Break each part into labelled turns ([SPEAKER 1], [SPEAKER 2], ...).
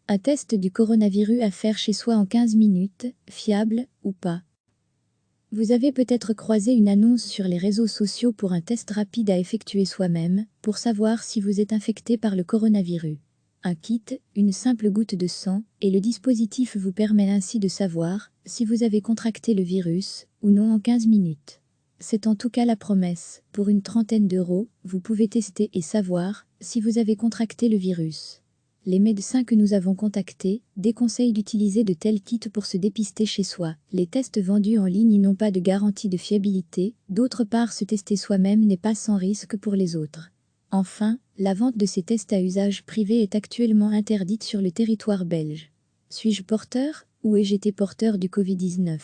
[SPEAKER 1] Un test du coronavirus à faire chez soi en 15 minutes, fiable ou pas? Vous avez peut-être croisé une annonce sur les réseaux sociaux pour un test rapide à effectuer soi-même, pour savoir si vous êtes infecté par le coronavirus. Un kit, une simple goutte de sang, et le dispositif vous permet ainsi de savoir si vous avez contracté le virus ou non en 15 minutes. C'est en tout cas la promesse. Pour une trentaine d'euros, vous pouvez tester et savoir si vous avez contracté le virus. Les médecins que nous avons contactés déconseillent d'utiliser de tels kits pour se dépister chez soi. Les tests vendus en ligne n'ont pas de garantie de fiabilité. D'autre part, se tester soi-même n'est pas sans risque pour les autres. Enfin, la vente de ces tests à usage privé est actuellement interdite sur le territoire belge. Suis-je porteur ou ai-je été porteur du Covid-19?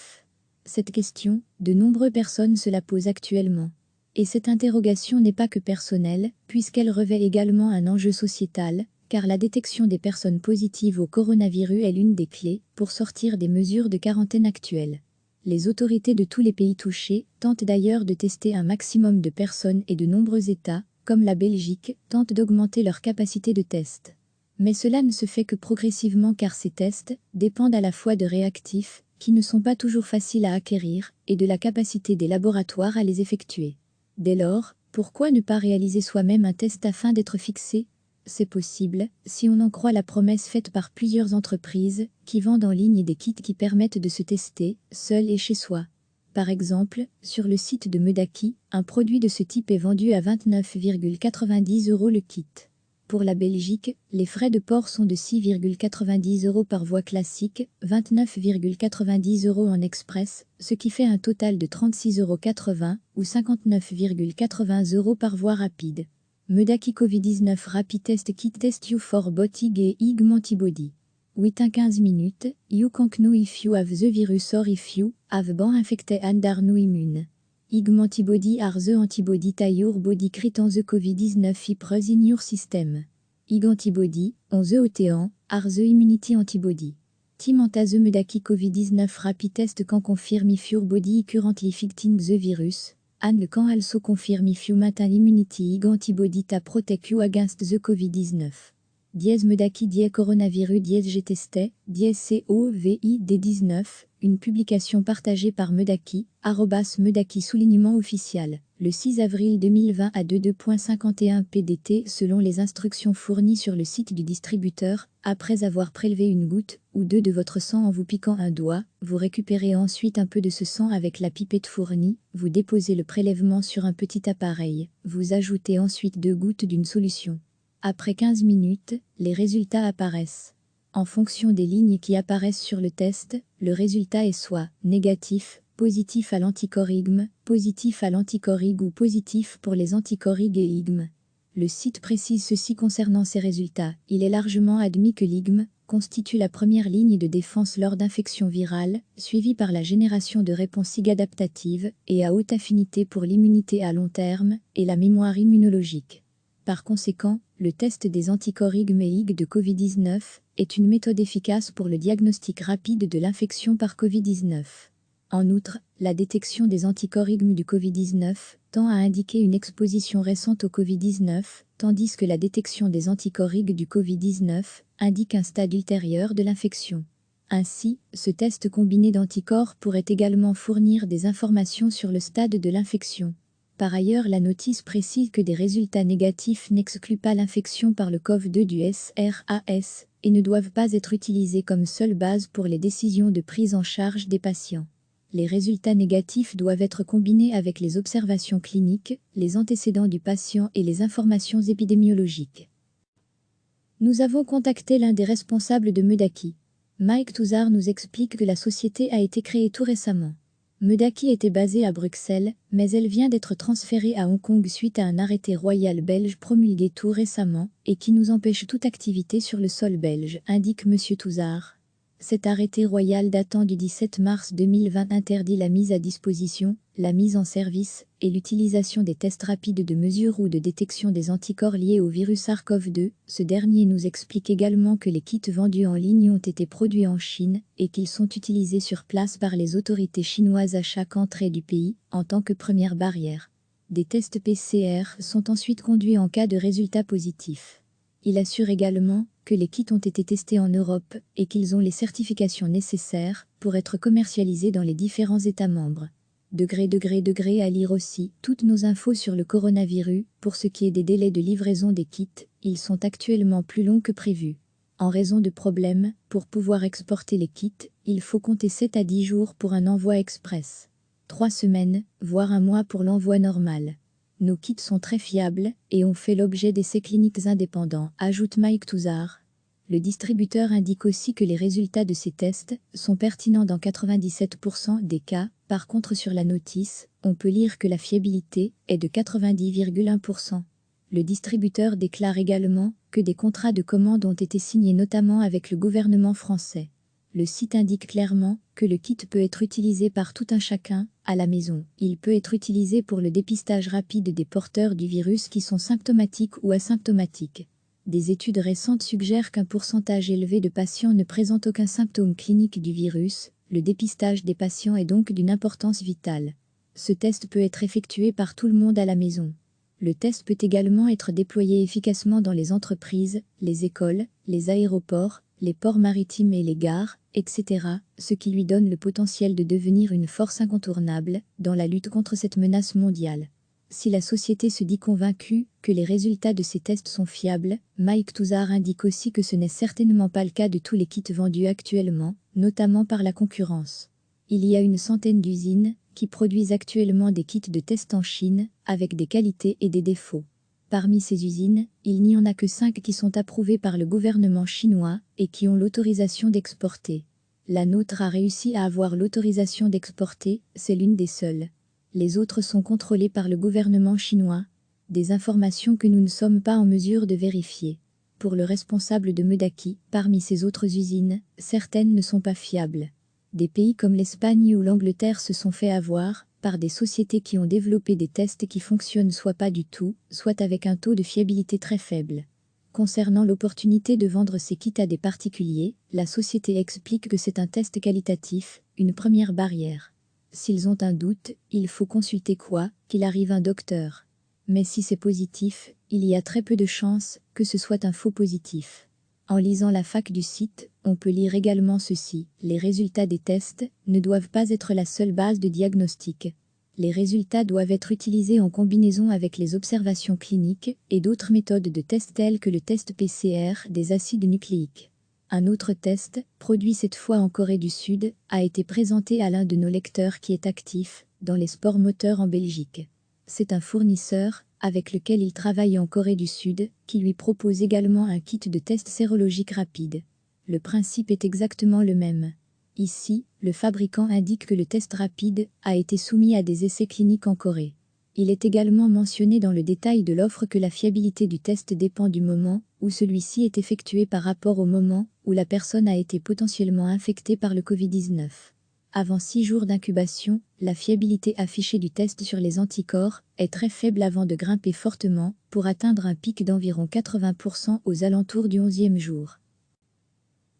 [SPEAKER 1] Cette question, de nombreuses personnes se la posent actuellement. Et cette interrogation n'est pas que personnelle, puisqu'elle revêt également un enjeu sociétal, car la détection des personnes positives au coronavirus est l'une des clés pour sortir des mesures de quarantaine actuelles. Les autorités de tous les pays touchés tentent d'ailleurs de tester un maximum de personnes et de nombreux États, comme la Belgique, tentent d'augmenter leur capacité de test. Mais cela ne se fait que progressivement car ces tests dépendent à la fois de réactifs, qui ne sont pas toujours faciles à acquérir, et de la capacité des laboratoires à les effectuer. Dès lors, pourquoi ne pas réaliser soi-même un test afin d'être fixé? C'est possible, si on en croit la promesse faite par plusieurs entreprises qui vendent en ligne des kits qui permettent de se tester, seul et chez soi. Par exemple, sur le site de Medaki, un produit de ce type est vendu à 29,90 € le kit. Pour la Belgique, les frais de port sont de 6,90 € par voie classique, 29,90 € en express, ce qui fait un total de 36,80 € ou 59,80 € par voie rapide. Medaki Covid-19 Rapid Test Kit Test You for Both IG et IgM Antibody. 8 à 15 minutes, you can know if you have the virus or if you have been infected and are now immune. IgM Antibody are the antibody to your body create on the COVID-19 virus in your system. IgM Antibody, on the OTAN, are the immunity antibody. Team anta the Medaki Covid-19 Rapid Test can confirm if your body currently fighting the virus. And can also confirm if you maintain immunity IgM antibody to protect you against the COVID-19. Dièse Medaki dièse coronavirus dièse G-testé, dièse COVID-19, une publication partagée par Medaki, @Medaki soulignement officiel, le 6 avril 2020 à 22.51 PDT selon les instructions fournies sur le site du distributeur. Après avoir prélevé une goutte ou deux de votre sang en vous piquant un doigt, vous récupérez ensuite un peu de ce sang avec la pipette fournie, vous déposez le prélèvement sur un petit appareil, vous ajoutez ensuite 2 gouttes d'une solution. Après 15 minutes, les résultats apparaissent. En fonction des lignes qui apparaissent sur le test, le résultat est soit négatif, positif à l'anticorps IgM, positif à l'anticorps Ig ou positif pour les anticorps Ig et IgM. Le site précise ceci concernant ces résultats. Il est largement admis que l'IgM constitue la première ligne de défense lors d'infections virales, suivie par la génération de réponses Ig adaptatives et à haute affinité pour l'immunité à long terme et la mémoire immunologique. Par conséquent, le test des anticorps IgM et Ig de Covid-19 est une méthode efficace pour le diagnostic rapide de l'infection par Covid-19. En outre, la détection des anticorps IgM du Covid-19 tend à indiquer une exposition récente au Covid-19, tandis que la détection des anticorps Ig du Covid-19 indique un stade ultérieur de l'infection. Ainsi, ce test combiné d'anticorps pourrait également fournir des informations sur le stade de l'infection. Par ailleurs, la notice précise que des résultats négatifs n'excluent pas l'infection par le CoV-2 du SRAS et ne doivent pas être utilisés comme seule base pour les décisions de prise en charge des patients. Les résultats négatifs doivent être combinés avec les observations cliniques, les antécédents du patient et les informations épidémiologiques. Nous avons contacté l'un des responsables de Medaki. Mike Touzard nous explique que la société a été créée tout récemment. Medaki était basée à Bruxelles, mais elle vient d'être transférée à Hong Kong suite à un arrêté royal belge promulgué tout récemment et qui nous empêche toute activité sur le sol belge, indique M. Touzard. Cet arrêté royal datant du 17 mars 2020 interdit la mise à disposition, la mise en service et l'utilisation des tests rapides de mesure ou de détection des anticorps liés au virus SARS-CoV-2. Ce dernier nous explique également que les kits vendus en ligne ont été produits en Chine et qu'ils sont utilisés sur place par les autorités chinoises à chaque entrée du pays, en tant que première barrière. Des tests PCR sont ensuite conduits en cas de résultats positifs. Il assure également que les kits ont été testés en Europe et qu'ils ont les certifications nécessaires pour être commercialisés dans les différents États membres. À lire aussi toutes nos infos sur le coronavirus. Pour ce qui est des délais de livraison des kits, ils sont actuellement plus longs que prévu. En raison de problèmes, pour pouvoir exporter les kits, il faut compter 7 à 10 jours pour un envoi express. 3 semaines, voire un mois pour l'envoi normal. Nos kits sont très fiables et ont fait l'objet d'essais cliniques indépendants, ajoute Mike Touzard. Le distributeur indique aussi que les résultats de ces tests sont pertinents dans 97% des cas. Par contre, sur la notice, on peut lire que la fiabilité est de 90,1%. Le distributeur déclare également que des contrats de commande ont été signés notamment avec le gouvernement français. Le site indique clairement que le kit peut être utilisé par tout un chacun, à la maison. Il peut être utilisé pour le dépistage rapide des porteurs du virus qui sont symptomatiques ou asymptomatiques. Des études récentes suggèrent qu'un pourcentage élevé de patients ne présentent aucun symptôme clinique du virus. Le dépistage des patients est donc d'une importance vitale. Ce test peut être effectué par tout le monde à la maison. Le test peut également être déployé efficacement dans les entreprises, les écoles, les aéroports, les ports maritimes et les gares, etc., ce qui lui donne le potentiel de devenir une force incontournable dans la lutte contre cette menace mondiale. Si la société se dit convaincue que les résultats de ces tests sont fiables, Mike Touzard indique aussi que ce n'est certainement pas le cas de tous les kits vendus actuellement, notamment par la concurrence. Il y a une centaine d'usines qui produisent actuellement des kits de test en Chine, avec des qualités et des défauts. Parmi ces usines, il n'y en a que 5 qui sont approuvées par le gouvernement chinois et qui ont l'autorisation d'exporter. La nôtre a réussi à avoir l'autorisation d'exporter, c'est l'une des seules. Les autres sont contrôlées par le gouvernement chinois. Des informations que nous ne sommes pas en mesure de vérifier. Pour le responsable de Medaki, parmi ces autres usines, certaines ne sont pas fiables. Des pays comme l'Espagne ou l'Angleterre se sont fait avoir par des sociétés qui ont développé des tests qui fonctionnent soit pas du tout, soit avec un taux de fiabilité très faible. Concernant l'opportunité de vendre ces kits à des particuliers, la société explique que c'est un test qualitatif, une première barrière. S'ils ont un doute, il faut consulter qu'il arrive un docteur. Mais si c'est positif, il y a très peu de chances que ce soit un faux positif. En lisant la fac du site, on peut lire également ceci. Les résultats des tests ne doivent pas être la seule base de diagnostic. Les résultats doivent être utilisés en combinaison avec les observations cliniques et d'autres méthodes de test telles que le test PCR des acides nucléiques. Un autre test, produit cette fois en Corée du Sud, a été présenté à l'un de nos lecteurs qui est actif dans les sports moteurs en Belgique. C'est un fournisseur, avec lequel il travaille en Corée du Sud, qui lui propose également un kit de test sérologique rapide. Le principe est exactement le même. Ici, le fabricant indique que le test rapide a été soumis à des essais cliniques en Corée. Il est également mentionné dans le détail de l'offre que la fiabilité du test dépend du moment où celui-ci est effectué par rapport au moment où la personne a été potentiellement infectée par le Covid-19. Avant 6 jours d'incubation, la fiabilité affichée du test sur les anticorps est très faible avant de grimper fortement pour atteindre un pic d'environ 80% aux alentours du 11e jour.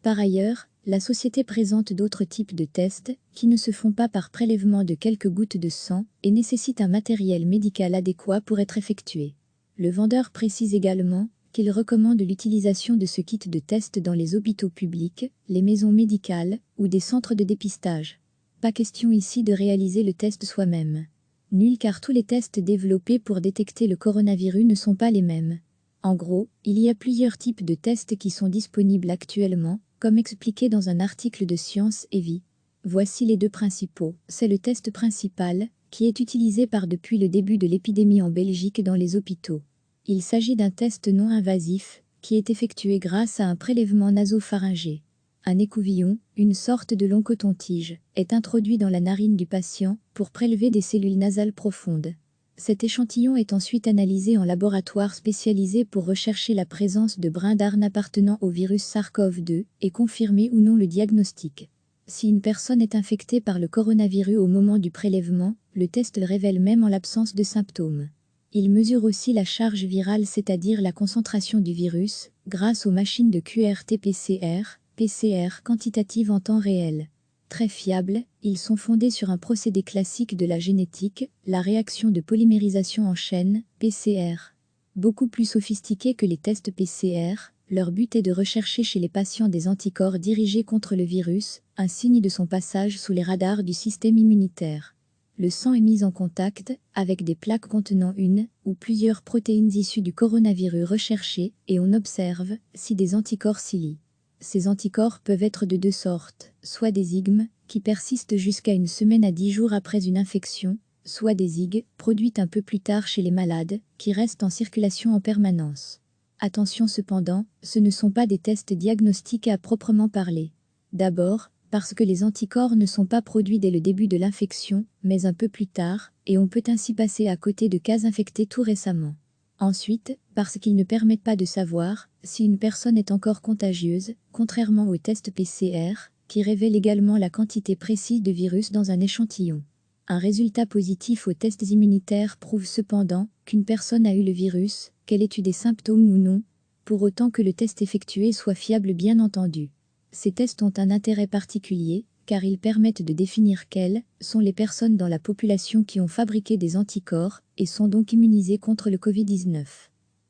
[SPEAKER 1] Par ailleurs, la société présente d'autres types de tests qui ne se font pas par prélèvement de quelques gouttes de sang et nécessitent un matériel médical adéquat pour être effectué. Le vendeur précise également qu'il recommande l'utilisation de ce kit de test dans les hôpitaux publics, les maisons médicales ou des centres de dépistage. Pas question ici de réaliser le test soi-même. Nul car tous les tests développés pour détecter le coronavirus ne sont pas les mêmes. En gros, il y a plusieurs types de tests qui sont disponibles actuellement, comme expliqué dans un article de Science et Vie. Voici les 2 principaux. C'est le test principal, qui est utilisé depuis le début de l'épidémie en Belgique dans les hôpitaux. Il s'agit d'un test non invasif, qui est effectué grâce à un prélèvement nasopharyngé. Un écouvillon, une sorte de long coton-tige, est introduit dans la narine du patient pour prélever des cellules nasales profondes. Cet échantillon est ensuite analysé en laboratoire spécialisé pour rechercher la présence de brins d'ARN appartenant au virus SARS-CoV-2 et confirmer ou non le diagnostic. Si une personne est infectée par le coronavirus au moment du prélèvement, le test le révèle même en l'absence de symptômes. Il mesure aussi la charge virale, c'est-à-dire la concentration du virus, grâce aux machines de QRT-PCR, PCR quantitative en temps réel. Très fiables, ils sont fondés sur un procédé classique de la génétique, la réaction de polymérisation en chaîne, PCR. Beaucoup plus sophistiqué que les tests PCR, Leur but est de rechercher chez les patients des anticorps dirigés contre le virus, un signe de son passage sous les radars du système immunitaire. Le sang est mis en contact avec des plaques contenant une ou plusieurs protéines issues du coronavirus recherché et on observe si des anticorps s'y lient. Ces anticorps peuvent être de deux sortes, soit des IgM, qui persistent jusqu'à une semaine à 10 jours après une infection, soit des IgG, produites un peu plus tard chez les malades, qui restent en circulation en permanence. Attention cependant, ce ne sont pas des tests diagnostiques à proprement parler. D'abord, parce que les anticorps ne sont pas produits dès le début de l'infection, mais un peu plus tard, et on peut ainsi passer à côté de cas infectés tout récemment. Ensuite, parce qu'ils ne permettent pas de savoir si une personne est encore contagieuse, contrairement aux tests PCR, qui révèlent également la quantité précise de virus dans un échantillon. Un résultat positif aux tests immunitaires prouve cependant qu'une personne a eu le virus, qu'elle ait eu des symptômes ou non, pour autant que le test effectué soit fiable bien entendu. Ces tests ont un intérêt particulier, car ils permettent de définir quelles sont les personnes dans la population qui ont fabriqué des anticorps et sont donc immunisées contre le Covid-19.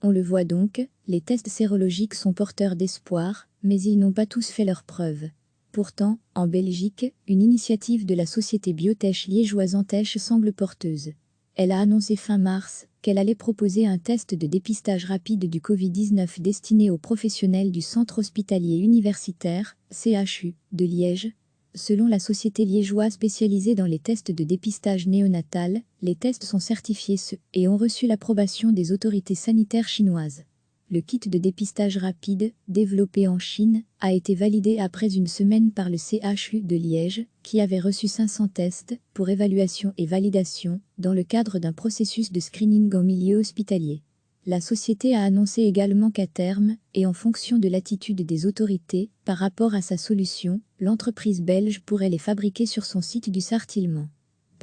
[SPEAKER 1] On le voit donc, les tests sérologiques sont porteurs d'espoir, mais ils n'ont pas tous fait leurs preuves. Pourtant, en Belgique, une initiative de la société Biotech liégeoise Antech semble porteuse. Elle a annoncé fin mars qu'elle allait proposer un test de dépistage rapide du Covid-19 destiné aux professionnels du Centre hospitalier universitaire, CHU, de Liège. Selon la société liégeoise spécialisée dans les tests de dépistage néonatal, les tests sont certifiés et ont reçu l'approbation des autorités sanitaires chinoises. Le kit de dépistage rapide, développé en Chine, a été validé après une semaine par le CHU de Liège, qui avait reçu 500 tests pour évaluation et validation dans le cadre d'un processus de screening en milieu hospitalier. La société a annoncé également qu'à terme, et en fonction de l'attitude des autorités par rapport à sa solution, l'entreprise belge pourrait les fabriquer sur son site du Sartillement.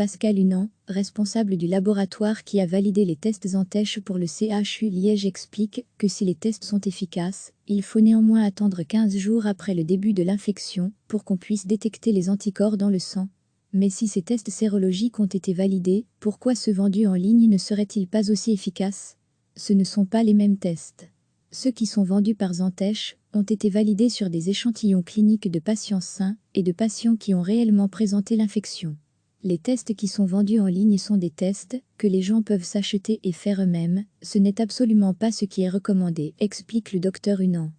[SPEAKER 1] Pascal Hunan, responsable du laboratoire qui a validé les tests Antech pour le CHU Liège explique que si les tests sont efficaces, il faut néanmoins attendre 15 jours après le début de l'infection pour qu'on puisse détecter les anticorps dans le sang. Mais si ces tests sérologiques ont été validés, pourquoi ceux vendus en ligne ne seraient-ils pas aussi efficaces? Ce ne sont pas les mêmes tests. Ceux qui sont vendus par Antech ont été validés sur des échantillons cliniques de patients sains et de patients qui ont réellement présenté l'infection. Les tests qui sont vendus en ligne sont des tests que les gens peuvent s'acheter et faire eux-mêmes, ce n'est absolument pas ce qui est recommandé, explique le docteur Hunan.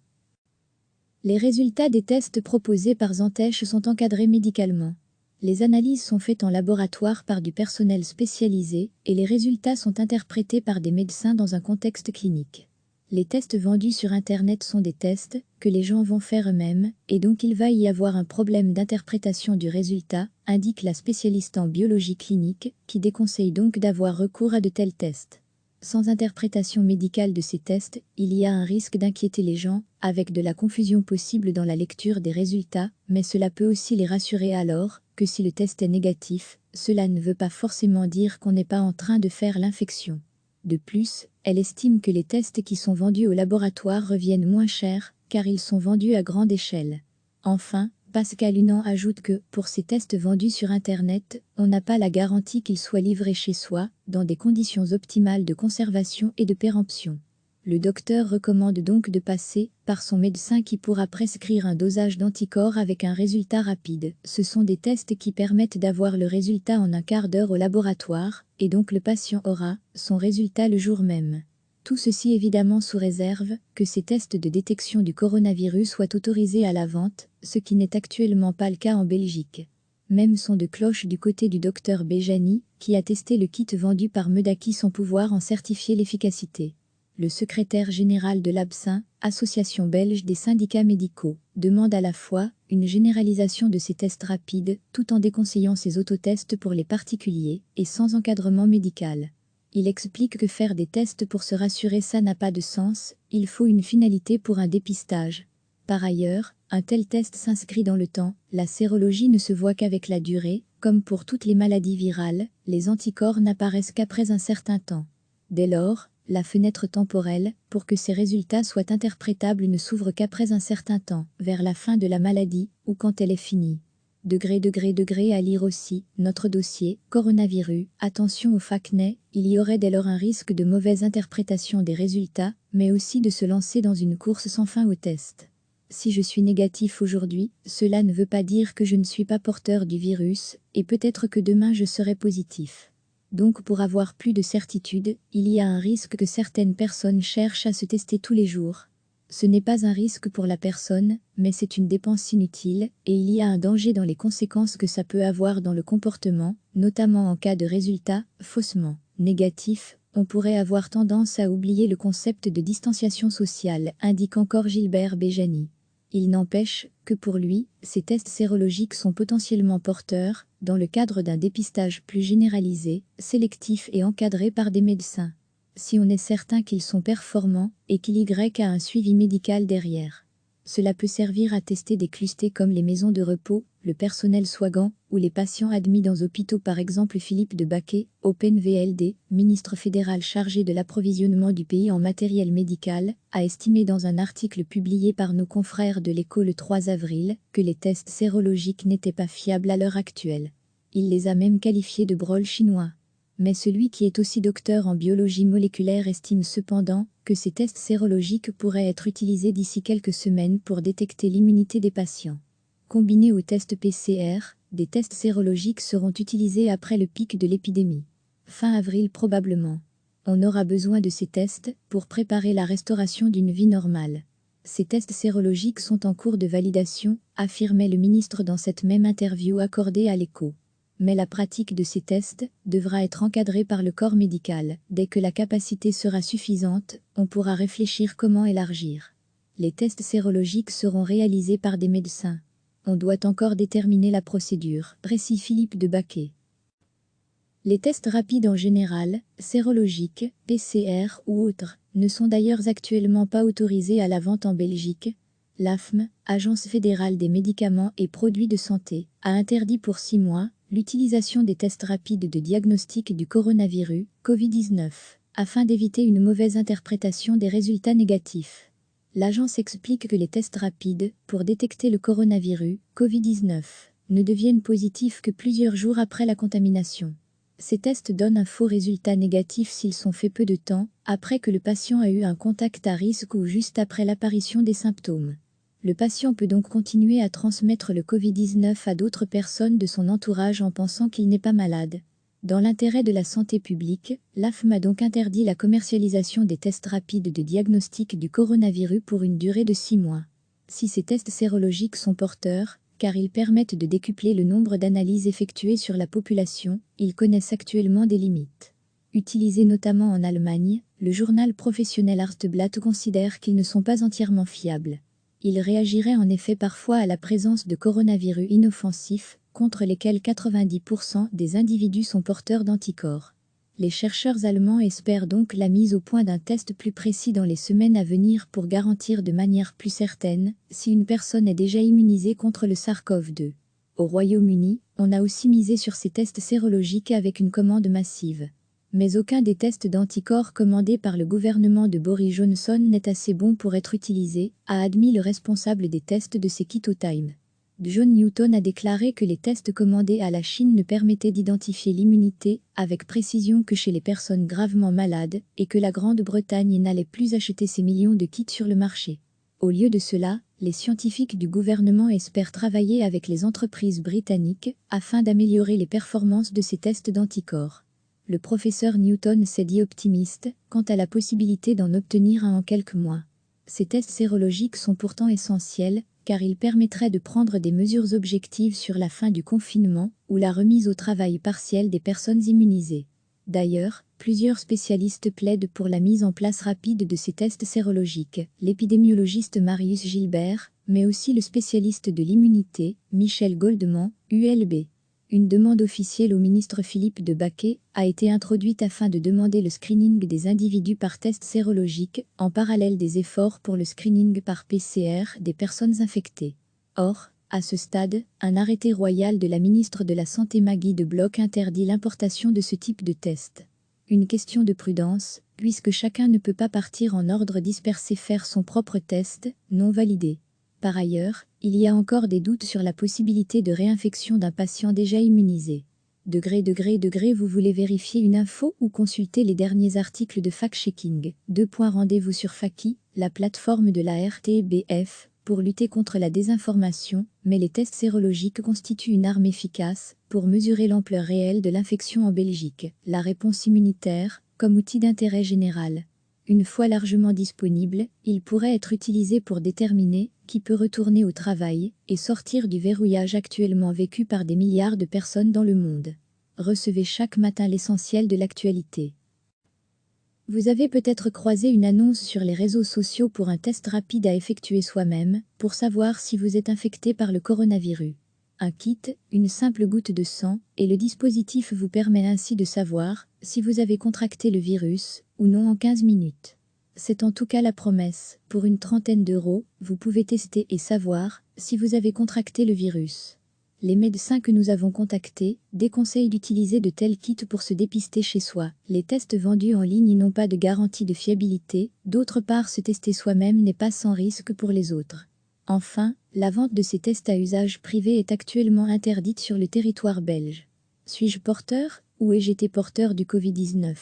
[SPEAKER 1] Les résultats des tests proposés par Antech sont encadrés médicalement. Les analyses sont faites en laboratoire par du personnel spécialisé et les résultats sont interprétés par des médecins dans un contexte clinique. Les tests vendus sur Internet sont des tests que les gens vont faire eux-mêmes, et donc il va y avoir un problème d'interprétation du résultat, indique la spécialiste en biologie clinique, qui déconseille donc d'avoir recours à de tels tests. Sans interprétation médicale de ces tests, il y a un risque d'inquiéter les gens, avec de la confusion possible dans la lecture des résultats, mais cela peut aussi les rassurer alors que si le test est négatif, cela ne veut pas forcément dire qu'on n'est pas en train de faire l'infection. De plus, elle estime que les tests qui sont vendus au laboratoire reviennent moins chers, car ils sont vendus à grande échelle. Enfin, Pascal Hunan ajoute que, pour ces tests vendus sur Internet, on n'a pas la garantie qu'ils soient livrés chez soi, dans des conditions optimales de conservation et de péremption. Le docteur recommande donc de passer par son médecin qui pourra prescrire un dosage d'anticorps avec un résultat rapide. Ce sont des tests qui permettent d'avoir le résultat en un quart d'heure au laboratoire, et donc le patient aura son résultat le jour même. Tout ceci évidemment sous réserve que ces tests de détection du coronavirus soient autorisés à la vente, ce qui n'est actuellement pas le cas en Belgique. Même son de cloche du côté du docteur Béjani, qui a testé le kit vendu par Medaki sans pouvoir en certifier l'efficacité. Le secrétaire général de l'ABSYN, Association belge des syndicats médicaux, demande à la fois une généralisation de ces tests rapides, tout en déconseillant ces autotests pour les particuliers et sans encadrement médical. Il explique que faire des tests pour se rassurer ça n'a pas de sens, il faut une finalité pour un dépistage. Par ailleurs, un tel test s'inscrit dans le temps, la sérologie ne se voit qu'avec la durée, comme pour toutes les maladies virales, les anticorps n'apparaissent qu'après un certain temps. Dès lors, la fenêtre temporelle, pour que ces résultats soient interprétables ne s'ouvre qu'après un certain temps, vers la fin de la maladie, ou quand elle est finie. À lire aussi, notre dossier, coronavirus, attention au facnet, il y aurait dès lors un risque de mauvaise interprétation des résultats, mais aussi de se lancer dans une course sans fin aux tests. Si je suis négatif aujourd'hui, cela ne veut pas dire que je ne suis pas porteur du virus, et peut-être que demain je serai positif. Donc pour avoir plus de certitude, il y a un risque que certaines personnes cherchent à se tester tous les jours. Ce n'est pas un risque pour la personne, mais c'est une dépense inutile, et il y a un danger dans les conséquences que ça peut avoir dans le comportement, notamment en cas de résultats faussement négatifs. On pourrait avoir tendance à oublier le concept de distanciation sociale, indique encore Gilbert Béjani. Il n'empêche que pour lui, ces tests sérologiques sont potentiellement porteurs, dans le cadre d'un dépistage plus généralisé, sélectif et encadré par des médecins. Si on est certain qu'ils sont performants et qu'il y a un suivi médical derrière. Cela peut servir à tester des clustés comme les maisons de repos, le personnel soignant ou les patients admis dans hôpitaux, par exemple Philippe de Baquet, OpenVLD, ministre fédéral chargé de l'approvisionnement du pays en matériel médical, a estimé dans un article publié par nos confrères de l'Écho le 3 avril que les tests sérologiques n'étaient pas fiables à l'heure actuelle. Il les a même qualifiés de brol chinois. Mais celui qui est aussi docteur en biologie moléculaire estime cependant que ces tests sérologiques pourraient être utilisés d'ici quelques semaines pour détecter l'immunité des patients. Combinés aux tests PCR, des tests sérologiques seront utilisés après le pic de l'épidémie. Fin avril probablement. On aura besoin de ces tests pour préparer la restauration d'une vie normale. Ces tests sérologiques sont en cours de validation, affirmait le ministre dans cette même interview accordée à l'Écho. Mais la pratique de ces tests devra être encadrée par le corps médical. Dès que la capacité sera suffisante, on pourra réfléchir comment élargir. Les tests sérologiques seront réalisés par des médecins. On doit encore déterminer la procédure, précise Philippe de Baquet. Les tests rapides en général, sérologiques, PCR ou autres, ne sont d'ailleurs actuellement pas autorisés à la vente en Belgique. L'AFM, Agence fédérale des médicaments et produits de santé, a interdit pour 6 mois l'utilisation des tests rapides de diagnostic du coronavirus, Covid-19, afin d'éviter une mauvaise interprétation des résultats négatifs. L'agence explique que les tests rapides, pour détecter le coronavirus, Covid-19, ne deviennent positifs que plusieurs jours après la contamination. Ces tests donnent un faux résultat négatif s'ils sont faits peu de temps après que le patient a eu un contact à risque ou juste après l'apparition des symptômes. Le patient peut donc continuer à transmettre le Covid-19 à d'autres personnes de son entourage en pensant qu'il n'est pas malade. Dans l'intérêt de la santé publique, l'AFM a donc interdit la commercialisation des tests rapides de diagnostic du coronavirus pour une durée de 6 mois. Si ces tests sérologiques sont porteurs, car ils permettent de décupler le nombre d'analyses effectuées sur la population, ils connaissent actuellement des limites. Utilisés notamment en Allemagne, le journal professionnel Arzteblatt considère qu'ils ne sont pas entièrement fiables. Ils réagiraient en effet parfois à la présence de coronavirus inoffensifs, contre lesquels 90% des individus sont porteurs d'anticorps. Les chercheurs allemands espèrent donc la mise au point d'un test plus précis dans les semaines à venir pour garantir de manière plus certaine si une personne est déjà immunisée contre le SARS-CoV-2. Au Royaume-Uni, on a aussi misé sur ces tests sérologiques avec une commande massive. Mais aucun des tests d'anticorps commandés par le gouvernement de Boris Johnson n'est assez bon pour être utilisé, a admis le responsable des tests de Sekitotime. John Newton a déclaré que les tests commandés à la Chine ne permettaient d'identifier l'immunité avec précision que chez les personnes gravement malades et que la Grande-Bretagne n'allait plus acheter ces millions de kits sur le marché. Au lieu de cela, les scientifiques du gouvernement espèrent travailler avec les entreprises britanniques afin d'améliorer les performances de ces tests d'anticorps. Le professeur Newton s'est dit optimiste quant à la possibilité d'en obtenir un en quelques mois. Ces tests sérologiques sont pourtant essentiels, car ils permettraient de prendre des mesures objectives sur la fin du confinement ou la remise au travail partiel des personnes immunisées. D'ailleurs, plusieurs spécialistes plaident pour la mise en place rapide de ces tests sérologiques, l'épidémiologiste Marius Gilbert, mais aussi le spécialiste de l'immunité, Michel Goldman, ULB. Une demande officielle au ministre Philippe de Baquet a été introduite afin de demander le screening des individus par test sérologique, en parallèle des efforts pour le screening par PCR des personnes infectées. Or, à ce stade, un arrêté royal de la ministre de la Santé Maggie de Bloch interdit l'importation de ce type de test. Une question de prudence, puisque chacun ne peut pas partir en ordre dispersé faire son propre test, non validé. Par ailleurs, il y a encore des doutes sur la possibilité de réinfection d'un patient déjà immunisé. Vous voulez vérifier une info ou consulter les derniers articles de fact-checking. Rendez-vous sur Faki, la plateforme de la RTBF, pour lutter contre la désinformation, mais les tests sérologiques constituent une arme efficace pour mesurer l'ampleur réelle de l'infection en Belgique. La réponse immunitaire, comme outil d'intérêt général. Une fois largement disponible, il pourrait être utilisé pour déterminer qui peut retourner au travail et sortir du verrouillage actuellement vécu par des milliards de personnes dans le monde. Recevez chaque matin l'essentiel de l'actualité. Vous avez peut-être croisé une annonce sur les réseaux sociaux pour un test rapide à effectuer soi-même pour savoir si vous êtes infecté par le coronavirus. Un kit, une simple goutte de sang, et le dispositif vous permet ainsi de savoir si vous avez contracté le virus ou non en 15 minutes. C'est en tout cas la promesse. Pour une trentaine d'euros, vous pouvez tester et savoir si vous avez contracté le virus. Les médecins que nous avons contactés déconseillent d'utiliser de tels kits pour se dépister chez soi. Les tests vendus en ligne n'ont pas de garantie de fiabilité. D'autre part, se tester soi-même n'est pas sans risque pour les autres. Enfin, la vente de ces tests à usage privé est actuellement interdite sur le territoire belge. Suis-je porteur ou ai-je été porteur du Covid-19 ?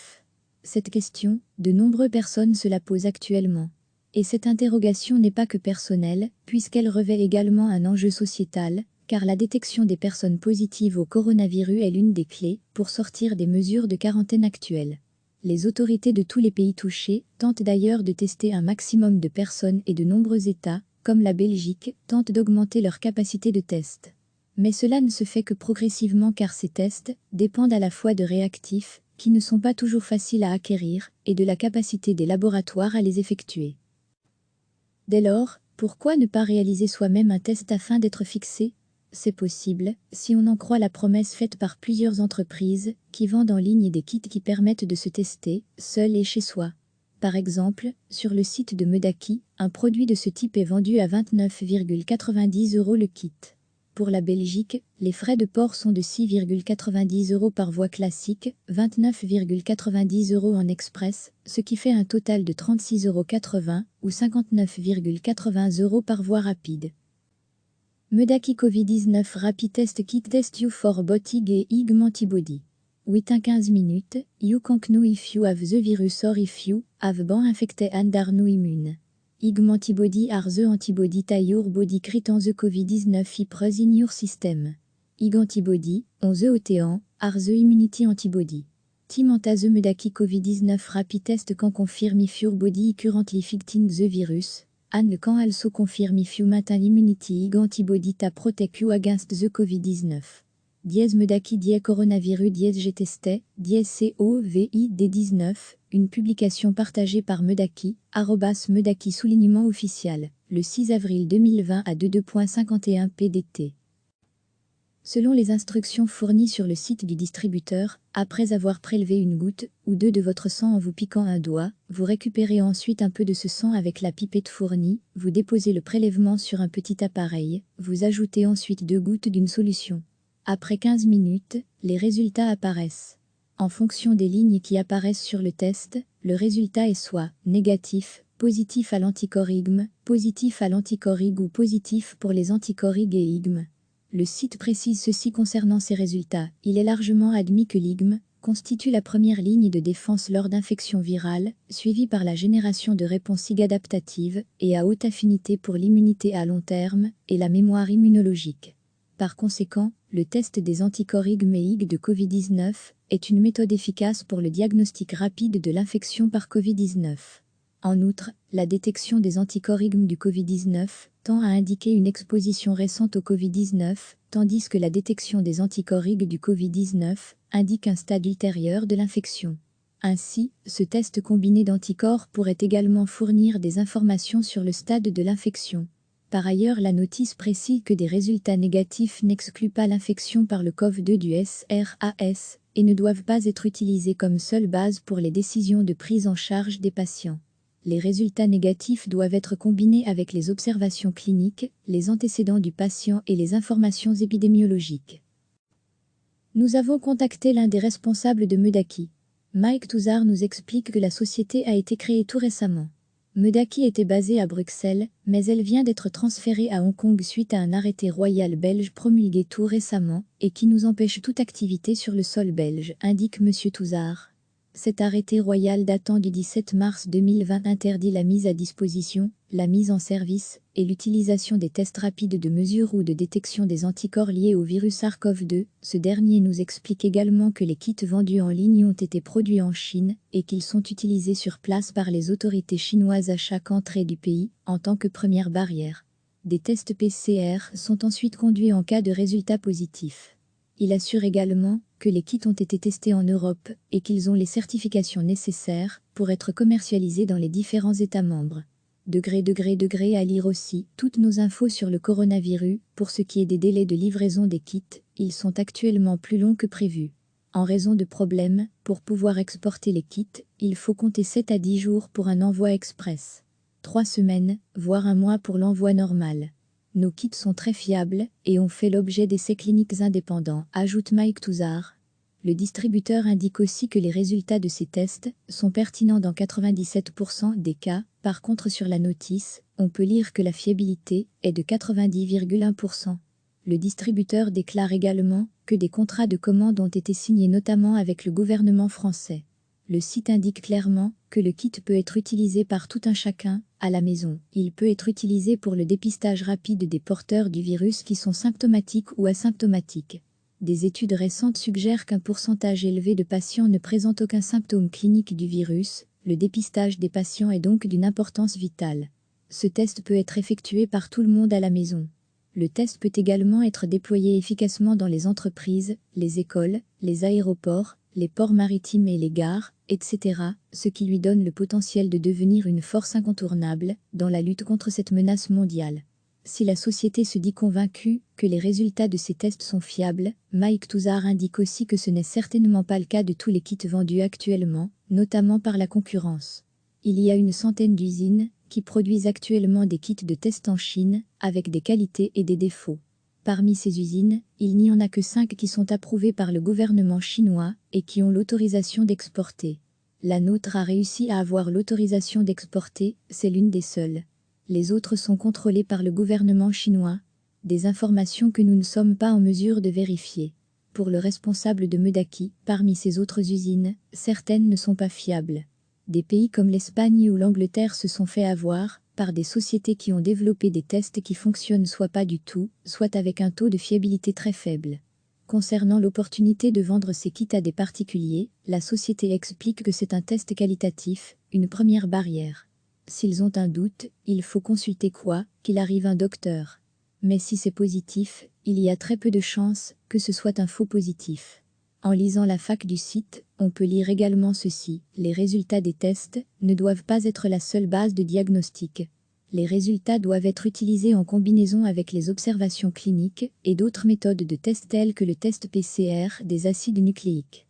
[SPEAKER 1] Cette question, de nombreuses personnes se la posent actuellement. Et cette interrogation n'est pas que personnelle, puisqu'elle revêt également un enjeu sociétal, car la détection des personnes positives au coronavirus est l'une des clés pour sortir des mesures de quarantaine actuelles. Les autorités de tous les pays touchés tentent d'ailleurs de tester un maximum de personnes et de nombreux États, comme la Belgique, tentent d'augmenter leur capacité de test. Mais cela ne se fait que progressivement car ces tests dépendent à la fois de réactifs, qui ne sont pas toujours faciles à acquérir, et de la capacité des laboratoires à les effectuer. Dès lors, pourquoi ne pas réaliser soi-même un test afin d'être fixé ? C'est possible, si on en croit la promesse faite par plusieurs entreprises qui vendent en ligne des kits qui permettent de se tester, seul et chez soi. Par exemple, sur le site de Medaki, un produit de ce type est vendu à 29,90 € le kit. Pour la Belgique, les frais de port sont de 6,90 € par voie classique, 29,90 € en express, ce qui fait un total de 36,80 € ou 59,80 € par voie rapide. Medaki Covid-19 Rapid Test Kit Test You for Botig et IgM Antibody. Within 15 minutes, you can know if you have the virus or if you have been infected and are now immune. IgM Antibody are the antibody to your body creating the COVID-19 fibres in your system. Ig Antibody, on the OTAN, are the immunity antibody. Team anta the Medaki Covid-19 Rapid Test can confirm if your body is currently fighting the virus. And can also confirm if you maintain immunity Ig antibody to protect you against the COVID-19. Dièse Medaki dièse coronavirus dièse G-testé, dièse COVID-19, une publication partagée par Medaki, @Medaki soulignement officiel, le 6 avril 2020 à 22.51 PDT. Selon les instructions fournies sur le site du distributeur, après avoir prélevé une goutte ou deux de votre sang en vous piquant un doigt, vous récupérez ensuite un peu de ce sang avec la pipette fournie, vous déposez le prélèvement sur un petit appareil, vous ajoutez ensuite 2 gouttes d'une solution. Après 15 minutes, les résultats apparaissent. En fonction des lignes qui apparaissent sur le test, le résultat est soit négatif, positif à l'anticorps IgM, positif à l'anticorps Ig ou positif pour les anticorps Ig et IgM. Le site précise ceci concernant ces résultats. Il est largement admis que l'IgM constitue la première ligne de défense lors d'infections virales, suivie par la génération de réponses Ig adaptatives et à haute affinité pour l'immunité à long terme et la mémoire immunologique. Par conséquent, le test des anticorps IgM et Ig de Covid-19 est une méthode efficace pour le diagnostic rapide de l'infection par Covid-19. En outre, la détection des anticorps IgM du Covid-19 tend à indiquer une exposition récente au Covid-19, tandis que la détection des anticorps Ig du Covid-19 indique un stade ultérieur de l'infection. Ainsi, ce test combiné d'anticorps pourrait également fournir des informations sur le stade de l'infection. Par ailleurs, la notice précise que des résultats négatifs n'excluent pas l'infection par le CoV-2 du SRAS et ne doivent pas être utilisés comme seule base pour les décisions de prise en charge des patients. Les résultats négatifs doivent être combinés avec les observations cliniques, les antécédents du patient et les informations épidémiologiques. Nous avons contacté l'un des responsables de Medaki. Mike Touzard nous explique que la société a été créée tout récemment. Medaki était basée à Bruxelles, mais elle vient d'être transférée à Hong Kong suite à un arrêté royal belge promulgué tout récemment et qui nous empêche toute activité sur le sol belge, indique M. Touzard. Cet arrêté royal datant du 17 mars 2020 interdit la mise à disposition, la mise en service et l'utilisation des tests rapides de mesure ou de détection des anticorps liés au virus SARS-CoV-2. Ce dernier nous explique également que les kits vendus en ligne ont été produits en Chine et qu'ils sont utilisés sur place par les autorités chinoises à chaque entrée du pays, en tant que première barrière. Des tests PCR sont ensuite conduits en cas de résultats positifs. Il assure également que les kits ont été testés en Europe et qu'ils ont les certifications nécessaires pour être commercialisés dans les différents États membres. Degré à lire aussi toutes nos infos sur le coronavirus. Pour ce qui est des délais de livraison des kits, ils sont actuellement plus longs que prévu. En raison de problèmes, pour pouvoir exporter les kits, il faut compter 7 à 10 jours pour un envoi express. 3 semaines, voire un mois pour l'envoi normal. Nos kits sont très fiables et ont fait l'objet d'essais cliniques indépendants, ajoute Mike Touzard. Le distributeur indique aussi que les résultats de ces tests sont pertinents dans 97% des cas. Par contre, sur la notice, on peut lire que la fiabilité est de 90,1%. Le distributeur déclare également que des contrats de commande ont été signés notamment avec le gouvernement français. Le site indique clairement que le kit peut être utilisé par tout un chacun, à la maison. Il peut être utilisé pour le dépistage rapide des porteurs du virus qui sont symptomatiques ou asymptomatiques. Des études récentes suggèrent qu'un pourcentage élevé de patients ne présentent aucun symptôme clinique du virus. Le dépistage des patients est donc d'une importance vitale. Ce test peut être effectué par tout le monde à la maison. Le test peut également être déployé efficacement dans les entreprises, les écoles, les aéroports, les ports maritimes et les gares, etc., ce qui lui donne le potentiel de devenir une force incontournable dans la lutte contre cette menace mondiale. Si la société se dit convaincue que les résultats de ces tests sont fiables, Mike Touzard indique aussi que ce n'est certainement pas le cas de tous les kits vendus actuellement, notamment par la concurrence. Il y a une centaine d'usines qui produisent actuellement des kits de test en Chine, avec des qualités et des défauts. Parmi ces usines, il n'y en a que 5 qui sont approuvées par le gouvernement chinois et qui ont l'autorisation d'exporter. La nôtre a réussi à avoir l'autorisation d'exporter, c'est l'une des seules. Les autres sont contrôlées par le gouvernement chinois. Des informations que nous ne sommes pas en mesure de vérifier. Pour le responsable de Medaki, parmi ces autres usines, certaines ne sont pas fiables. Des pays comme l'Espagne ou l'Angleterre se sont fait avoir par des sociétés qui ont développé des tests qui fonctionnent soit pas du tout, soit avec un taux de fiabilité très faible. Concernant l'opportunité de vendre ces kits à des particuliers, la société explique que c'est un test qualitatif, une première barrière. S'ils ont un doute, il faut consulter quoi qu'il arrive un docteur. Mais si c'est positif, il y a très peu de chances que ce soit un faux positif. En lisant la fac du site, on peut lire également ceci: les résultats des tests ne doivent pas être la seule base de diagnostic. Les résultats doivent être utilisés en combinaison avec les observations cliniques et d'autres méthodes de test telles que le test PCR des acides nucléiques.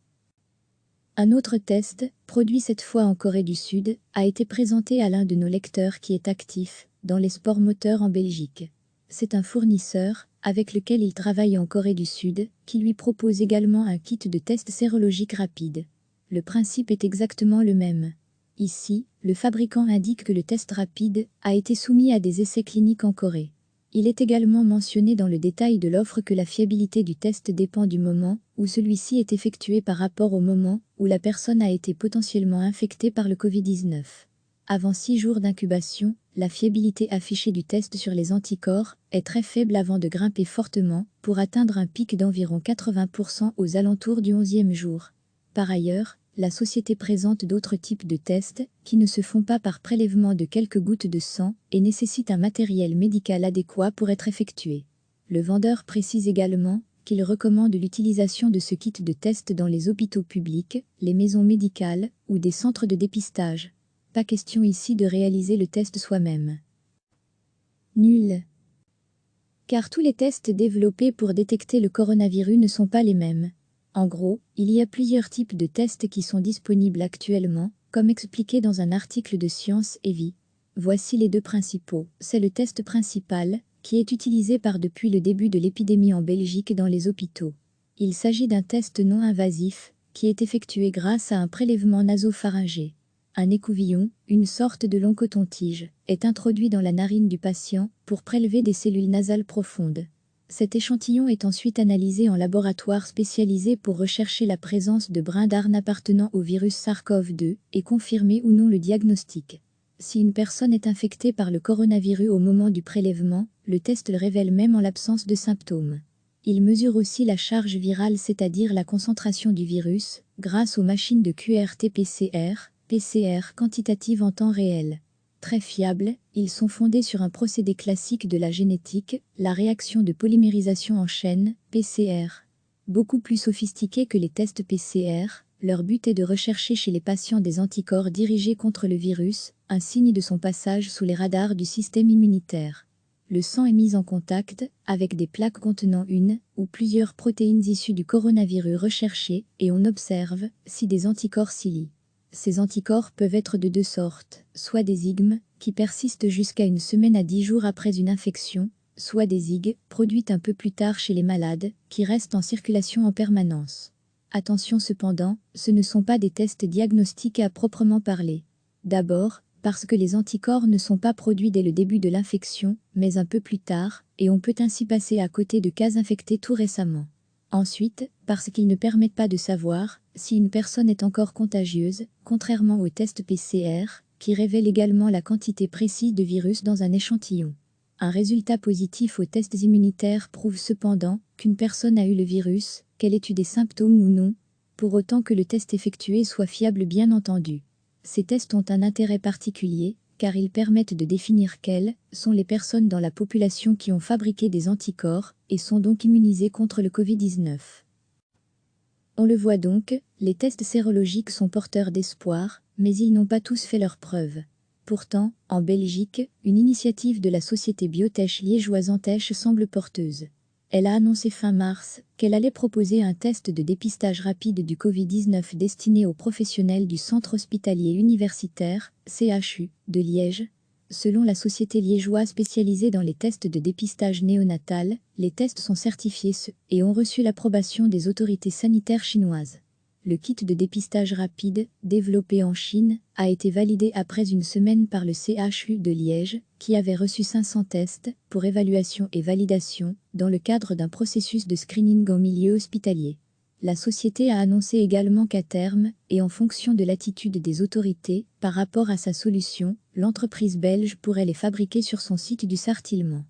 [SPEAKER 1] Un autre test, produit cette fois en Corée du Sud, a été présenté à l'un de nos lecteurs qui est actif dans les sports moteurs en Belgique. C'est un fournisseur, avec lequel il travaille en Corée du Sud, qui lui propose également un kit de test sérologique rapide. Le principe est exactement le même. Ici, le fabricant indique que le test rapide a été soumis à des essais cliniques en Corée. Il est également mentionné dans le détail de l'offre que la fiabilité du test dépend du moment où celui-ci est effectué par rapport au moment où la personne a été potentiellement infectée par le Covid-19. Avant 6 jours d'incubation, la fiabilité affichée du test sur les anticorps est très faible avant de grimper fortement pour atteindre un pic d'environ 80% aux alentours du 11e jour. Par ailleurs, la société présente d'autres types de tests qui ne se font pas par prélèvement de quelques gouttes de sang et nécessitent un matériel médical adéquat pour être effectué. Le vendeur précise également qu'il recommande l'utilisation de ce kit de test dans les hôpitaux publics, les maisons médicales ou des centres de dépistage. Pas question ici de réaliser le test soi-même. Nul. Car tous les tests développés pour détecter le coronavirus ne sont pas les mêmes. En gros, il y a plusieurs types de tests qui sont disponibles actuellement, comme expliqué dans un article de Science et Vie. Voici les 2 principaux. C'est le test principal, qui est utilisé depuis le début de l'épidémie en Belgique dans les hôpitaux. Il s'agit d'un test non invasif, qui est effectué grâce à un prélèvement nasopharyngé. Un écouvillon, une sorte de long coton-tige, est introduit dans la narine du patient pour prélever des cellules nasales profondes. Cet échantillon est ensuite analysé en laboratoire spécialisé pour rechercher la présence de brins d'ARN appartenant au virus SARS-CoV-2 et confirmer ou non le diagnostic. Si une personne est infectée par le coronavirus au moment du prélèvement, le test le révèle même en l'absence de symptômes. Il mesure aussi la charge virale, c'est-à-dire la concentration du virus, grâce aux machines de QRT-PCR, PCR quantitative en temps réel. Très fiables, ils sont fondés sur un procédé classique de la génétique, la réaction de polymérisation en chaîne, PCR. Beaucoup plus sophistiqués que les tests PCR, leur but est de rechercher chez les patients des anticorps dirigés contre le virus, un signe de son passage sous les radars du système immunitaire. Le sang est mis en contact avec des plaques contenant une ou plusieurs protéines issues du coronavirus recherché et on observe si des anticorps s'y lient. Ces anticorps peuvent être de deux sortes, soit des IgM, qui persistent jusqu'à une semaine à 10 jours après une infection, soit des IgG, produites un peu plus tard chez les malades, qui restent en circulation en permanence. Attention cependant, ce ne sont pas des tests diagnostiques à proprement parler. D'abord, parce que les anticorps ne sont pas produits dès le début de l'infection, mais un peu plus tard, et on peut ainsi passer à côté de cas infectés tout récemment. Ensuite, parce qu'ils ne permettent pas de savoir si une personne est encore contagieuse, contrairement aux tests PCR, qui révèlent également la quantité précise de virus dans un échantillon. Un résultat positif aux tests immunitaires prouve cependant qu'une personne a eu le virus, qu'elle ait eu des symptômes ou non, pour autant que le test effectué soit fiable bien entendu. Ces tests ont un intérêt particulier, car ils permettent de définir quelles sont les personnes dans la population qui ont fabriqué des anticorps et sont donc immunisées contre le Covid-19. On le voit donc, les tests sérologiques sont porteurs d'espoir, mais ils n'ont pas tous fait leurs preuves. Pourtant, en Belgique, une initiative de la société Biotech liégeoise Antech semble porteuse. Elle a annoncé fin mars qu'elle allait proposer un test de dépistage rapide du Covid-19 destiné aux professionnels du Centre hospitalier universitaire, CHU, de Liège. Selon la société liégeoise spécialisée dans les tests de dépistage néonatal, les tests sont certifiés et ont reçu l'approbation des autorités sanitaires chinoises. Le kit de dépistage rapide, développé en Chine, a été validé après une semaine par le CHU de Liège, qui avait reçu 500 tests pour évaluation et validation dans le cadre d'un processus de screening en milieu hospitalier. La société a annoncé également qu'à terme, et en fonction de l'attitude des autorités par rapport à sa solution, l'entreprise belge pourrait les fabriquer sur son site du Sartillement.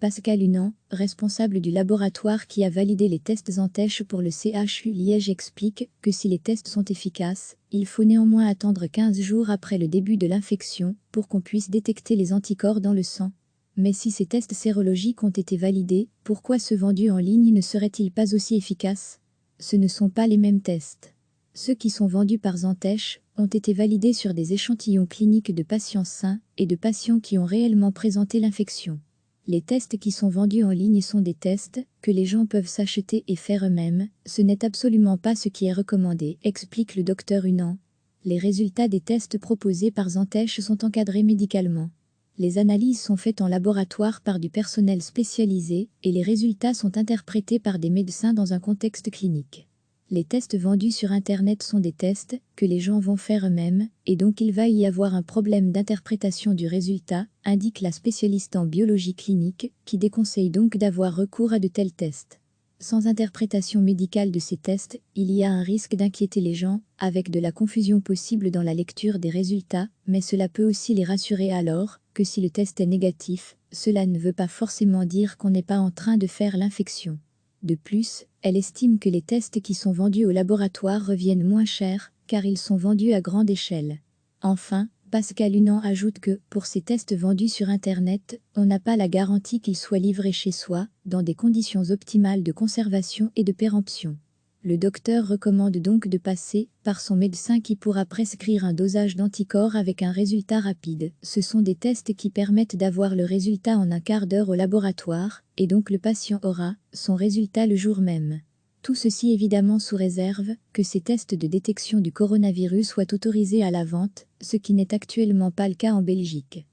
[SPEAKER 1] Pascal Hunan, responsable du laboratoire qui a validé les tests Antech pour le CHU Liège, explique que si les tests sont efficaces, il faut néanmoins attendre 15 jours après le début de l'infection pour qu'on puisse détecter les anticorps dans le sang. Mais si ces tests sérologiques ont été validés, pourquoi ceux vendus en ligne ne seraient-ils pas aussi efficaces ? Ce ne sont pas les mêmes tests. Ceux qui sont vendus par Antech ont été validés sur des échantillons cliniques de patients sains et de patients qui ont réellement présenté l'infection. Les tests qui sont vendus en ligne sont des tests que les gens peuvent s'acheter et faire eux-mêmes. Ce n'est absolument pas ce qui est recommandé, explique le docteur Hunan. Les résultats des tests proposés par Antech sont encadrés médicalement. Les analyses sont faites en laboratoire par du personnel spécialisé et les résultats sont interprétés par des médecins dans un contexte clinique. Les tests vendus sur Internet sont des tests que les gens vont faire eux-mêmes, et donc il va y avoir un problème d'interprétation du résultat, indique la spécialiste en biologie clinique, qui déconseille donc d'avoir recours à de tels tests. Sans interprétation médicale de ces tests, il y a un risque d'inquiéter les gens, avec de la confusion possible dans la lecture des résultats, mais cela peut aussi les rassurer alors que si le test est négatif, cela ne veut pas forcément dire qu'on n'est pas en train de faire l'infection. De plus, elle estime que les tests qui sont vendus au laboratoire reviennent moins chers, car ils sont vendus à grande échelle. Enfin, Pascal Hunan ajoute que, pour ces tests vendus sur Internet, on n'a pas la garantie qu'ils soient livrés chez soi, dans des conditions optimales de conservation et de péremption. Le docteur recommande donc de passer par son médecin qui pourra prescrire un dosage d'anticorps avec un résultat rapide. Ce sont des tests qui permettent d'avoir le résultat en un quart d'heure au laboratoire, et donc le patient aura son résultat le jour même. Tout ceci évidemment sous réserve que ces tests de détection du coronavirus soient autorisés à la vente, ce qui n'est actuellement pas le cas en Belgique.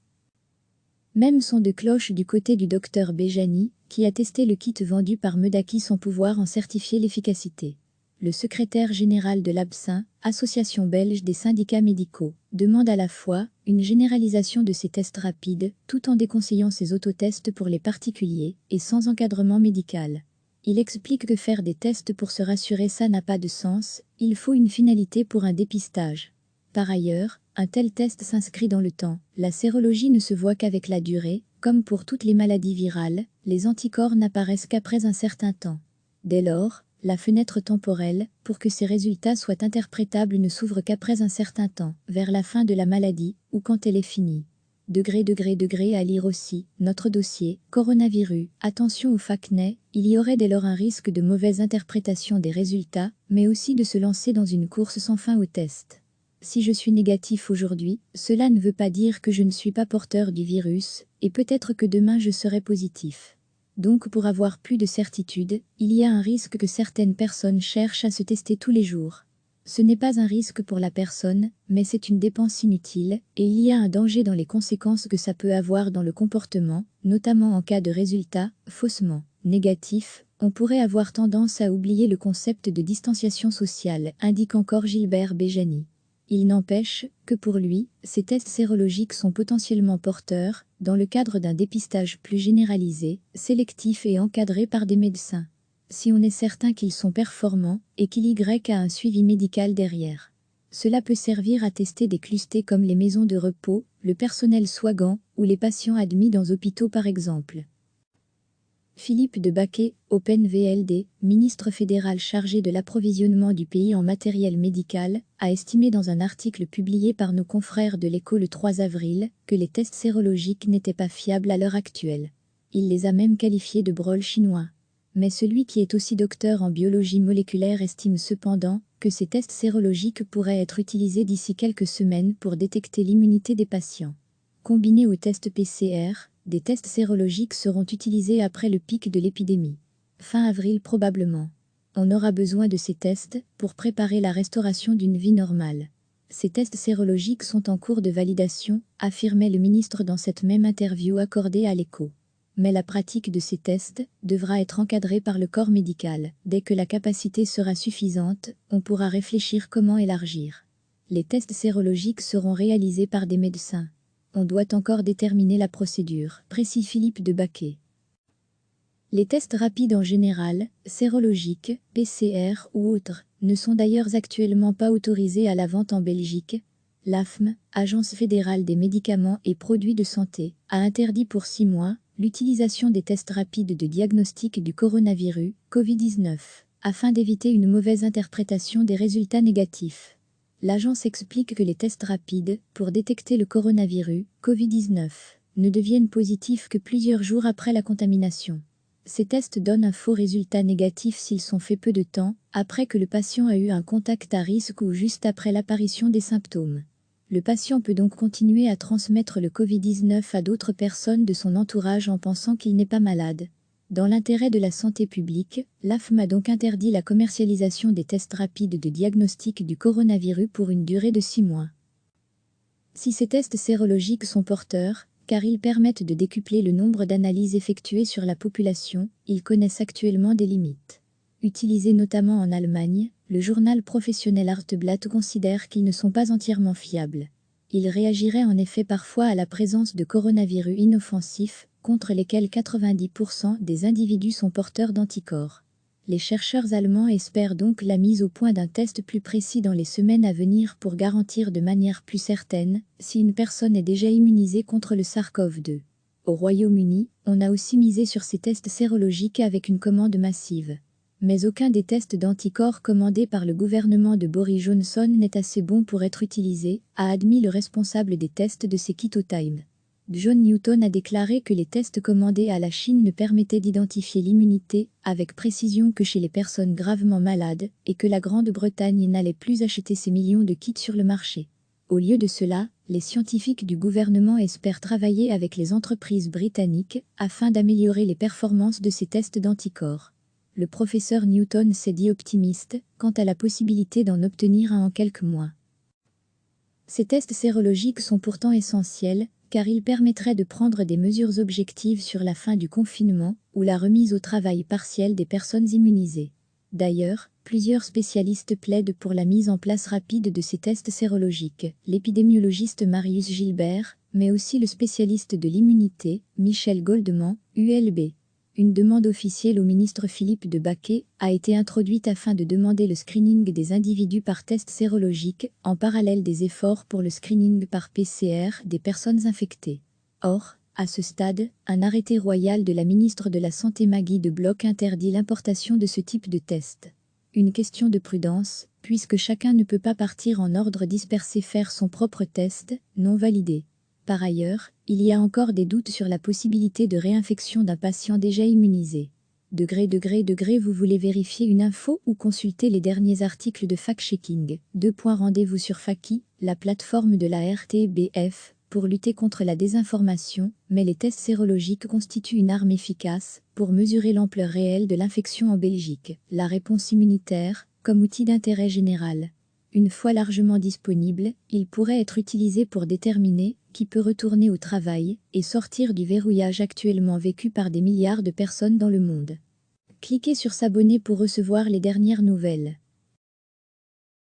[SPEAKER 1] Même son de cloche du côté du docteur Béjani, qui a testé le kit vendu par Medaki sans pouvoir en certifier l'efficacité. Le secrétaire général de l'ABSIN, Association belge des syndicats médicaux, demande à la fois une généralisation de ces tests rapides, tout en déconseillant ces autotests pour les particuliers et sans encadrement médical. Il explique que faire des tests pour se rassurer, ça n'a pas de sens, il faut une finalité pour un dépistage. Par ailleurs, un tel test s'inscrit dans le temps, la sérologie ne se voit qu'avec la durée, comme pour toutes les maladies virales, les anticorps n'apparaissent qu'après un certain temps. Dès lors, la fenêtre temporelle, pour que ces résultats soient interprétables, ne s'ouvre qu'après un certain temps, vers la fin de la maladie, ou quand elle est finie. À lire aussi, notre dossier, coronavirus, attention au facnet, il y aurait dès lors un risque de mauvaise interprétation des résultats, mais aussi de se lancer dans une course sans fin aux tests. Si je suis négatif aujourd'hui, cela ne veut pas dire que je ne suis pas porteur du virus, et peut-être que demain je serai positif. Donc pour avoir plus de certitude, il y a un risque que certaines personnes cherchent à se tester tous les jours. Ce n'est pas un risque pour la personne, mais c'est une dépense inutile, et il y a un danger dans les conséquences que ça peut avoir dans le comportement, notamment en cas de résultats faussement négatifs. On pourrait avoir tendance à oublier le concept de distanciation sociale, indique encore Gilbert Béjani. Il n'empêche que pour lui, ces tests sérologiques sont potentiellement porteurs, dans le cadre d'un dépistage plus généralisé, sélectif et encadré par des médecins. Si on est certain qu'ils sont performants, et qu'il y a un suivi médical derrière. Cela peut servir à tester des clusters comme les maisons de repos, le personnel soignant, ou les patients admis dans hôpitaux par exemple. Philippe de Baquet, OpenVLD, ministre fédéral chargé de l'approvisionnement du pays en matériel médical, a estimé dans un article publié par nos confrères de l'Écho le 3 avril que les tests sérologiques n'étaient pas fiables à l'heure actuelle. Il les a même qualifiés de brol chinois. Mais celui qui est aussi docteur en biologie moléculaire estime cependant que ces tests sérologiques pourraient être utilisés d'ici quelques semaines pour détecter l'immunité des patients. Combinés aux tests PCR, des tests sérologiques seront utilisés après le pic de l'épidémie. Fin avril probablement. On aura besoin de ces tests pour préparer la restauration d'une vie normale. Ces tests sérologiques sont en cours de validation, affirmait le ministre dans cette même interview accordée à l'Écho. Mais la pratique de ces tests devra être encadrée par le corps médical. Dès que la capacité sera suffisante, on pourra réfléchir comment élargir. Les tests sérologiques seront réalisés par des médecins. On doit encore déterminer la procédure, précise Philippe de Baquet. Les tests rapides en général, sérologiques, PCR ou autres, ne sont d'ailleurs actuellement pas autorisés à la vente en Belgique. L'AFM, Agence fédérale des médicaments et produits de santé, a interdit pour 6 mois l'utilisation des tests rapides de diagnostic du coronavirus, Covid-19, afin d'éviter une mauvaise interprétation des résultats négatifs. L'agence explique que les tests rapides, pour détecter le coronavirus, Covid-19, ne deviennent positifs que plusieurs jours après la contamination. Ces tests donnent un faux résultat négatif s'ils sont faits peu de temps, après que le patient a eu un contact à risque ou juste après l'apparition des symptômes. Le patient peut donc continuer à transmettre le Covid-19 à d'autres personnes de son entourage en pensant qu'il n'est pas malade. Dans l'intérêt de la santé publique, l'AFM a donc interdit la commercialisation des tests rapides de diagnostic du coronavirus pour une durée de 6 mois. Si ces tests sérologiques sont porteurs, car ils permettent de décupler le nombre d'analyses effectuées sur la population, ils connaissent actuellement des limites. Utilisés notamment en Allemagne, le journal professionnel Arteblatt considère qu'ils ne sont pas entièrement fiables. Ils réagiraient en effet parfois à la présence de coronavirus inoffensifs, contre lesquels 90% des individus sont porteurs d'anticorps. Les chercheurs allemands espèrent donc la mise au point d'un test plus précis dans les semaines à venir pour garantir de manière plus certaine si une personne est déjà immunisée contre le SARS-CoV-2. Au Royaume-Uni, on a aussi misé sur ces tests sérologiques avec une commande massive. Mais aucun des tests d'anticorps commandés par le gouvernement de Boris Johnson n'est assez bon pour être utilisé, a admis le responsable des tests de Sequitotime. John Newton a déclaré que les tests commandés à la Chine ne permettaient d'identifier l'immunité avec précision que chez les personnes gravement malades et que la Grande-Bretagne n'allait plus acheter ces millions de kits sur le marché. Au lieu de cela, les scientifiques du gouvernement espèrent travailler avec les entreprises britanniques afin d'améliorer les performances de ces tests d'anticorps. Le professeur Newton s'est dit optimiste quant à la possibilité d'en obtenir un en quelques mois. Ces tests sérologiques sont pourtant essentiels, car ils permettraient de prendre des mesures objectives sur la fin du confinement ou la remise au travail partiel des personnes immunisées. D'ailleurs, Plusieurs spécialistes plaident pour la mise en place rapide de ces tests sérologiques. L'épidémiologiste Marius Gilbert, mais aussi le spécialiste de l'immunité, Michel Goldman, ULB. Une demande officielle au ministre Philippe de Baquet a été introduite afin de demander le screening des individus par test sérologique, en parallèle des efforts pour le screening par PCR des personnes infectées. Or, à ce stade, un arrêté royal de la ministre de la Santé Maggie de Bloch interdit l'importation de ce type de test. Une question de prudence, puisque chacun ne peut pas partir en ordre dispersé faire son propre test, non validé. Par ailleurs, il y a encore des doutes sur la possibilité de réinfection d'un patient déjà immunisé. Degré, vous voulez vérifier une info ou consulter les derniers articles de fact-checking. Rendez-vous sur Faki, la plateforme de la RTBF, pour lutter contre la désinformation, mais les tests sérologiques constituent une arme efficace pour mesurer l'ampleur réelle de l'infection en Belgique. La réponse immunitaire, comme outil d'intérêt général. Une fois largement disponible, il pourrait être utilisé pour déterminer qui peut retourner au travail et sortir du verrouillage actuellement vécu par des milliards de personnes dans le monde. Cliquez sur s'abonner pour recevoir les dernières nouvelles.